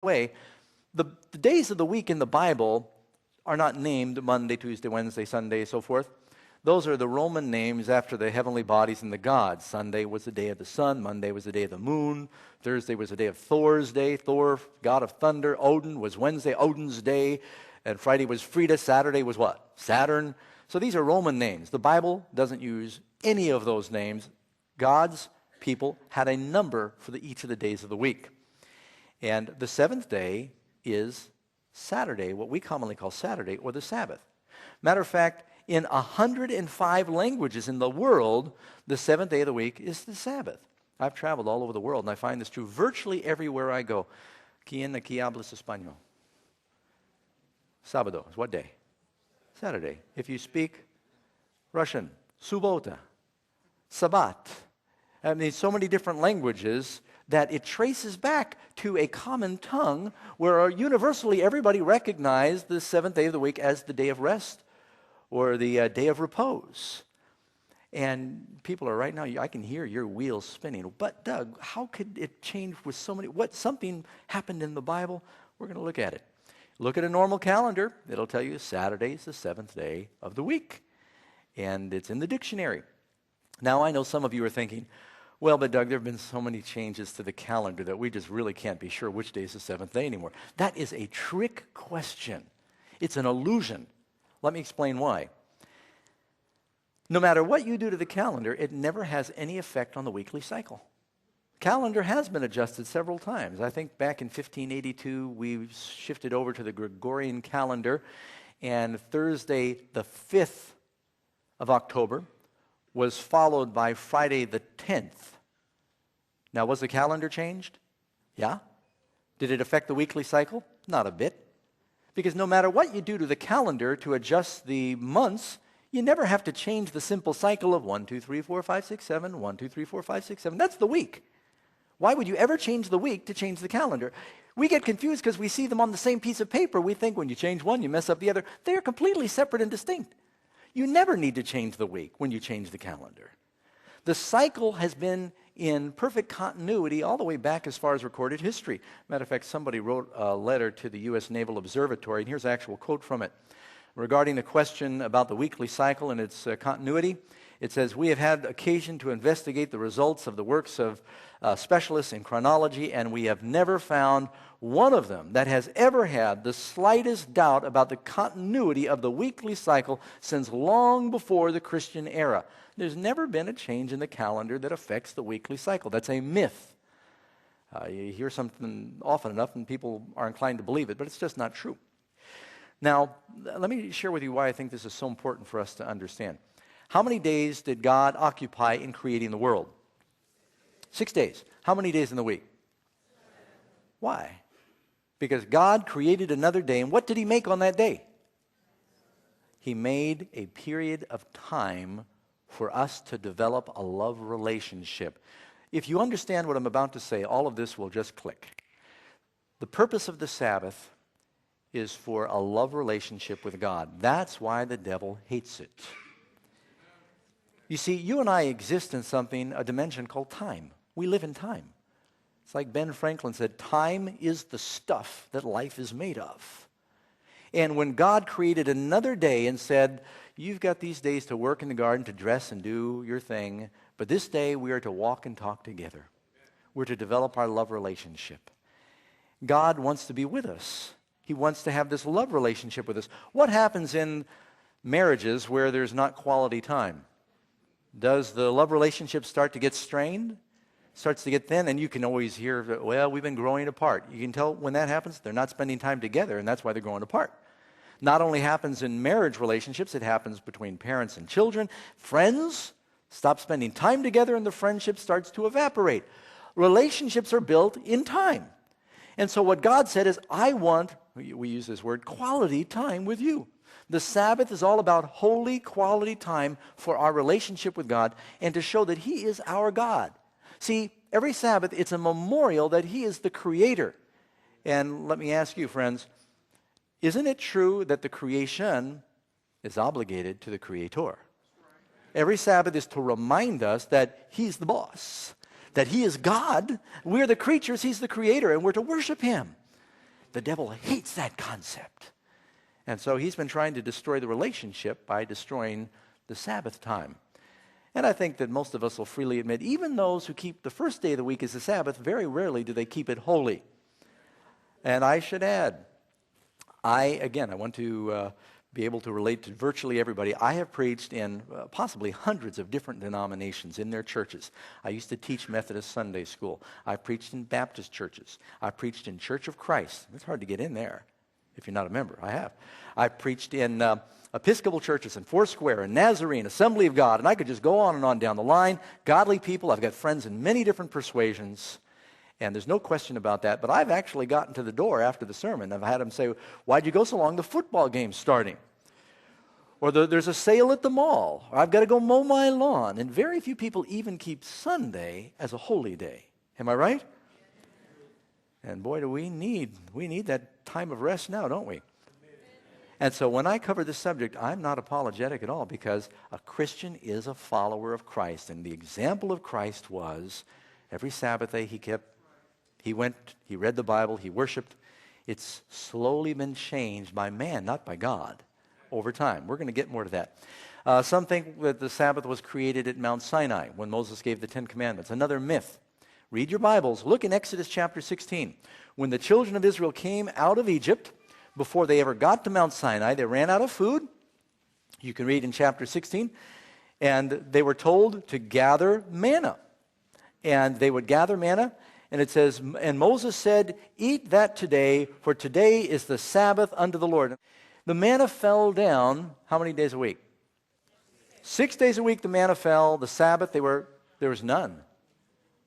way, the days of the week in the Bible are not named Monday, Tuesday, Wednesday, Sunday, so forth. Those are the Roman names after the heavenly bodies and the gods. Sunday was the day of the sun. Monday was the day of the moon. Thursday was the day of Thor's day. Thor, god of thunder. Odin was Wednesday, Odin's day. And Friday was Frida. Saturday was what? Saturn. So these are Roman names. The Bible doesn't use any of those names. God's people had a number for each of the days of the week. And the seventh day is Saturday, what we commonly call Saturday, or the Sabbath. Matter of fact, in 105 languages in the world, the seventh day of the week is the Sabbath. I've traveled all over the world, and I find this true virtually everywhere I go. ¿Quién aquí hablas español? Sábado is what day? Saturday. If you speak Russian, subota, Sabbath. I mean, so many different languages that it traces back to a common tongue where universally everybody recognized the seventh day of the week as the day of rest or the day of repose. And people are right now, I can hear your wheels spinning. But Doug, how could it change with so many? Something happened in the Bible? We're going to look at it. Look at a normal calendar. It'll tell you Saturday is the seventh day of the week. And it's in the dictionary. Now, I know some of you are thinking, well, but Doug, there have been so many changes to the calendar that we just really can't be sure which day is the seventh day anymore. That is a trick question. It's an illusion. Let me explain why. No matter what you do to the calendar, it never has any effect on the weekly cycle. Calendar has been adjusted several times. I think back in 1582, we shifted over to the Gregorian calendar, and Thursday, the 5th of October, was followed by Friday the 10th. Now, was the calendar changed? Yeah. Did it affect the weekly cycle? Not a bit. Because no matter what you do to the calendar to adjust the months, you never have to change the simple cycle of 1, 2, 3, 4, 5, 6, 7, 1, 2, 3, 4, 5, 6, 7. That's the week. Why would you ever change the week to change the calendar? We get confused because we see them on the same piece of paper. We think when you change one, you mess up the other. They are completely separate and distinct. You never need to change the week when you change the calendar. The cycle has been in perfect continuity all the way back as far as recorded history. Matter of fact, somebody wrote a letter to the U.S. Naval Observatory, and here's an actual quote from it. Regarding the question about the weekly cycle and its continuity, it says, "We have had occasion to investigate the results of the works of specialists in chronology, and we have never found one of them that has ever had the slightest doubt about the continuity of the weekly cycle since long before the Christian era." There's never been a change in the calendar that affects the weekly cycle. That's a myth. You hear something often enough and people are inclined to believe it, but it's just not true. Now, let me share with you why I think this is so important for us to understand. How many days did God occupy in creating the world? 6 days. How many days in the week? Why? Because God created another day, and what did he make on that day? He made a period of time for us to develop a love relationship. If you understand what I'm about to say, all of this will just click. The purpose of the Sabbath is for a love relationship with God. That's why the devil hates it. You see, you and I exist in a dimension called time. We live in time. It's like Ben Franklin said, time is the stuff that life is made of. And when God created another day and said, you've got these days to work in the garden, to dress and do your thing, but this day we are to walk and talk together. We're to develop our love relationship. God wants to be with us. He wants to have this love relationship with us. What happens in marriages where there's not quality time? Does the love relationship start to get strained? Starts to get thin, and you can always hear, well, we've been growing apart. You can tell when that happens, they're not spending time together, and that's why they're growing apart. Not only happens in marriage relationships, it happens between parents and children. Friends stop spending time together, and the friendship starts to evaporate. Relationships are built in time. And so what God said is, I want, we use this word, quality time with you. The Sabbath is all about holy quality time for our relationship with God and to show that he is our God. See, every Sabbath, it's a memorial that he is the creator. And let me ask you, friends, isn't it true that the creation is obligated to the creator? Every Sabbath is to remind us that he's the boss, that he is God. We're the creatures, he's the creator, and we're to worship him. the devil hates that concept. And so he's been trying to destroy the relationship by destroying the Sabbath time. And I think that most of us will freely admit, even those who keep the first day of the week as the Sabbath, very rarely do they keep it holy. And I should add, I want to be able to relate to virtually everybody. I have preached in possibly hundreds of different denominations in their churches. I used to teach Methodist Sunday school. I preached in Baptist churches. I preached in Church of Christ. It's hard to get in there if you're not a member. I have. I preached in Episcopal churches and Foursquare and Nazarene, Assembly of God, and I could just go on and on down the line. Godly people. I've got friends in many different persuasions. And there's no question about that. But I've actually gotten to the door after the sermon. I've had them say, why'd you go so long? The football game's starting. Or there's a sale at the mall. Or I've got to go mow my lawn. And very few people even keep Sunday as a holy day. Am I right? And boy, do we need that time of rest now, don't we? And so when I cover this subject, I'm not apologetic at all, because a Christian is a follower of Christ. And the example of Christ was every Sabbath day he went, he read the Bible, he worshiped. It's slowly been changed by man, not by God, over time. We're going to get more to that. Some think that the Sabbath was created at Mount Sinai when Moses gave the Ten Commandments. Another myth. Read your Bibles. Look in Exodus chapter 16. When the children of Israel came out of Egypt, before they ever got to Mount Sinai, they ran out of food. You can read in chapter 16. And they were told to gather manna. And they would gather manna. And it says, and Moses said, eat that today, for today is the Sabbath unto the Lord. The manna fell down how many days a week? 6 days a week the manna fell. The Sabbath, there was none.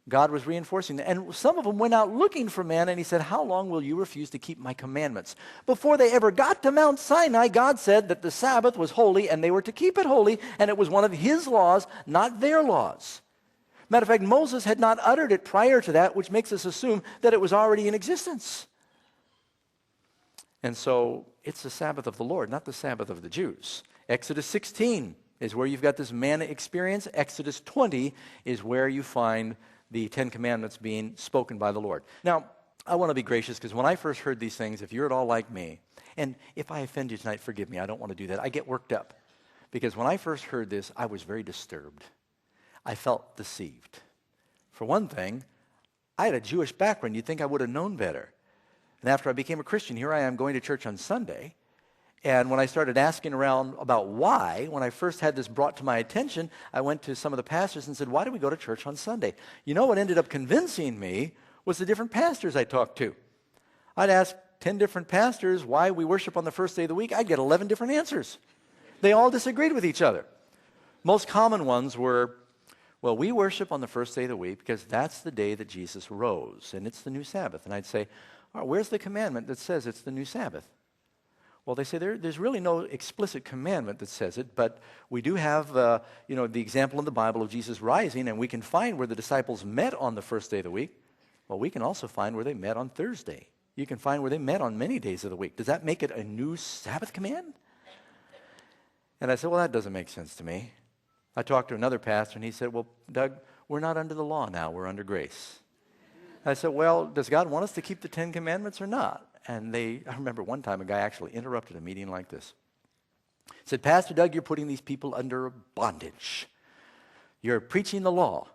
God was reinforcing that. And some of them went out looking for manna, and he said, how long will you refuse to keep my commandments? Before they ever got to Mount Sinai, God said that the Sabbath was holy, and they were to keep it holy, and it was one of his laws, not their laws. Matter of fact, Moses had not uttered it prior to that, which makes us assume that it was already in existence. And so it's the Sabbath of the Lord, not the Sabbath of the Jews. Exodus 16 is where you've got this manna experience. Exodus 20 is where you find the Ten Commandments being spoken by the Lord. Now, I want to be gracious, because when I first heard these things, if you're at all like me, and if I offend you tonight, forgive me, I don't want to do that. I get worked up, because when I first heard this, I was very disturbed. I felt deceived. For one thing, I had a Jewish background. You'd think I would have known better. And after I became a Christian, here I am going to church on Sunday. And when I started asking around about why, when I first had this brought to my attention, I went to some of the pastors and said, why do we go to church on Sunday? You know what ended up convincing me was the different pastors I talked to. I'd ask 10 different pastors why we worship on the first day of the week. I'd get 11 different answers. They all disagreed with each other. Most common ones were, well, we worship on the first day of the week because that's the day that Jesus rose, and it's the new Sabbath. And I'd say, all right, where's the commandment that says it's the new Sabbath? Well, they say there's really no explicit commandment that says it, but we do have the example in the Bible of Jesus rising, and we can find where the disciples met on the first day of the week. Well, we can also find where they met on Thursday. You can find where they met on many days of the week. Does that make it a new Sabbath command? And I said, well, that doesn't make sense to me. I talked to another pastor, and he said, well, Doug, we're not under the law now. We're under grace. I said, well, does God want us to keep the Ten Commandments or not? And I remember one time a guy actually interrupted a meeting like this. He said, Pastor Doug, you're putting these people under bondage. You're preaching the law.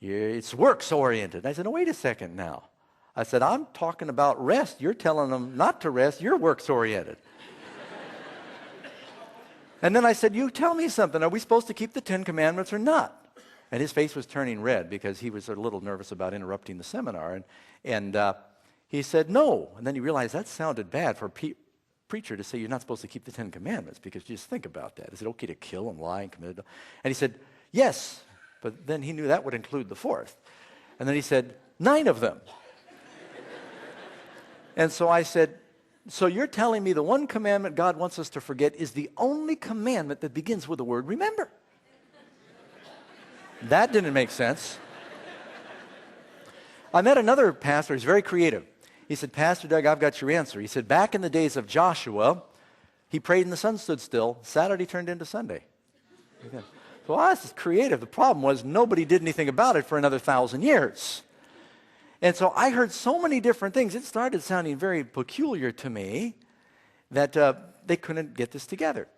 It's works-oriented. I said, no, wait a second now. I said, I'm talking about rest. You're telling them not to rest. You're works-oriented. And then I said, you tell me something. Are we supposed to keep the Ten Commandments or not? And his face was turning red because he was a little nervous about interrupting the seminar. And he said, no. And then he realized that sounded bad for a preacher to say you're not supposed to keep the Ten Commandments, because just think about that. Is it okay to kill and lie and commit adultery? And he said, yes. But then he knew that would include the fourth. And then he said, 9 of them. And so I said, so you're telling me the one commandment God wants us to forget is the only commandment that begins with the word remember? That didn't make sense. I met another pastor. He's very creative. He said, Pastor Doug, I've got your answer. He said, back in the days of Joshua, he prayed and the sun stood still. Saturday turned into Sunday. So this is creative. The problem was nobody did anything about it for another 1,000 years. And so I heard so many different things. It started sounding very peculiar to me that they couldn't get this together.